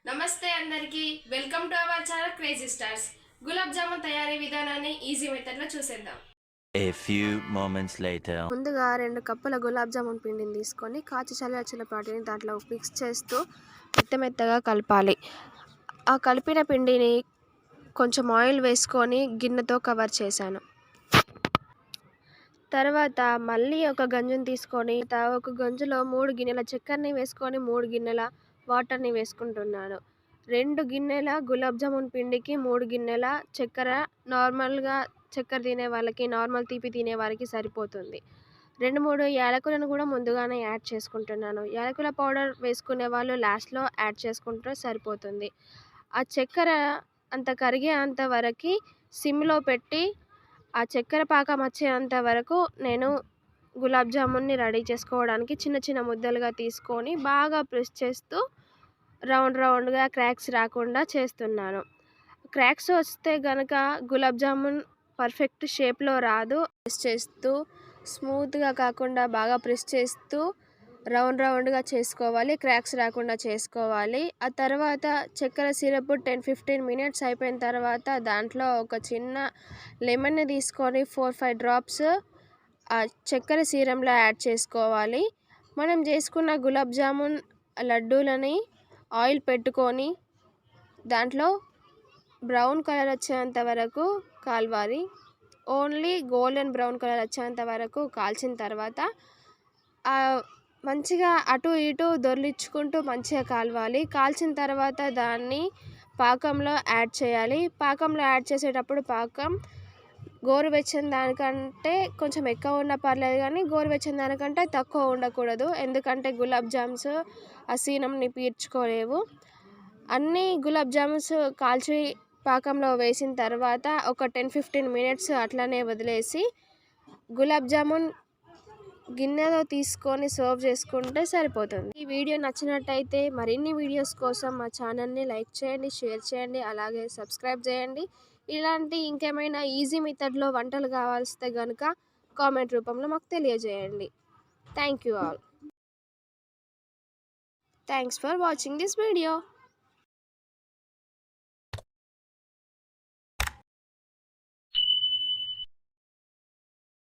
నమస్తే అందరికీ welcome to our channel crazy stars. Gulab jamun తయారీ విధానాన్ని ఈజీ మెథడ్లో చూసేద్దాం. A few moments later. ముందుగా 2 కప్పుల గులాబ్ జామున్ పిండిని తీసుకొని కాచి చల్లార్చిన వాటిని దాంట్లో మిక్స్ చేస్తూ మెత్తగా కలపాలి. ఆ కలిపిన పిండిని కొంచెం ఆయిల్ వేసుకొని గిన్నెతో కవర్ చేశాను. తర్వాత మళ్ళీ ఒక గంజుని తీసుకొని ఒక గంజులో 3 గిన్నెల చక్కెరని వేసుకొని 3 గిన్నెల వాటర్ని వేసుకుంటున్నాను. 2 గిన్నెల గులాబ్ జామున్ పిండికి 3 గిన్నెల చక్కెర. నార్మల్గా చక్కెర తినే వాళ్ళకి, నార్మల్ తీపి తినే వారికి సరిపోతుంది. 2-3 యాలకులను కూడా ముందుగానే యాడ్ చేసుకుంటున్నాను. యాలకుల పౌడర్ వేసుకునే వాళ్ళు లాస్ట్లో యాడ్ చేసుకుంటే సరిపోతుంది. ఆ చక్కెర అంత కరిగేంత వరకు సిమ్లో పెట్టి ఆ చక్కెర పాకం వచ్చేంత వరకు నేను గులాబ్ జామున్ని రెడీ చేసుకోవడానికి చిన్న చిన్న ముద్దలుగా తీసుకొని బాగా ప్రెస్ చేస్తూ రౌండ్గా క్రాక్స్ రాకుండా చేస్తున్నాను. క్రాక్స్ వస్తే కనుక గులాబ్ జామున్ పర్ఫెక్ట్ షేప్లో రాదు. ప్రెస్ చేస్తూ స్మూత్గా కాకుండా బాగా ప్రెస్ చేస్తూ రౌండ్గా చేసుకోవాలి. క్రాక్స్ రాకుండా చేసుకోవాలి. ఆ తర్వాత చక్కెర సిరప్ 10-15 మినిట్స్ అయిపోయిన తర్వాత దాంట్లో ఒక చిన్న లెమన్ని తీసుకొని 4-5 డ్రాప్స్ ఆ చక్కెర సీరంలో యాడ్ చేసుకోవాలి. మనం చేసుకున్న గులాబ్ జామున్ లడ్డూలని ఆయిల్ పెట్టుకొని దాంట్లో బ్రౌన్ కలర్ వచ్చేంత వరకు కాల్వాలి. ఓన్లీ గోల్డెన్ బ్రౌన్ కలర్ వచ్చేంత వరకు కాల్చిన తర్వాత మంచిగా అటు ఇటు దొర్లించుకుంటూ మంచిగా కాల్వాలి. కాల్చిన తర్వాత దాన్ని పాకంలో యాడ్ చేయాలి. పాకంలో యాడ్ చేసేటప్పుడు పాకం గోరువెచ్చని దానికంటే కొంచెం ఎక్కువ ఉన్నా పర్లేదు, కానీ గోరువెచ్చని దానికంటే తక్కువ ఉండకూడదు. ఎందుకంటే గులాబ్ జామ్స్ ఆ సీనంని పీల్చుకోలేవు. అన్ని గులాబ్ జామున్స్ కాల్చి పాకంలో వేసిన తర్వాత ఒక 10-15 మినిట్స్ అట్లనే వదిలేసి గులాబ్ జామున్ గిన్నెలో తీసుకొని సర్వ్ చేసుకుంటే సరిపోతుంది. ఈ వీడియో నచ్చినట్టయితే మరిన్ని వీడియోస్ కోసం మా ఛానల్ని లైక్ చేయండి, షేర్ చేయండి, అలాగే సబ్స్క్రైబ్ చేయండి. ఇలాంటి ఇంకేమైనా ఈజీ మెథడ్లో వంటలు కావాల్స్తే కనుక కామెంట్ రూపంలో మాకు తెలియజేయండి. Thank you all. Thanks for watching this video.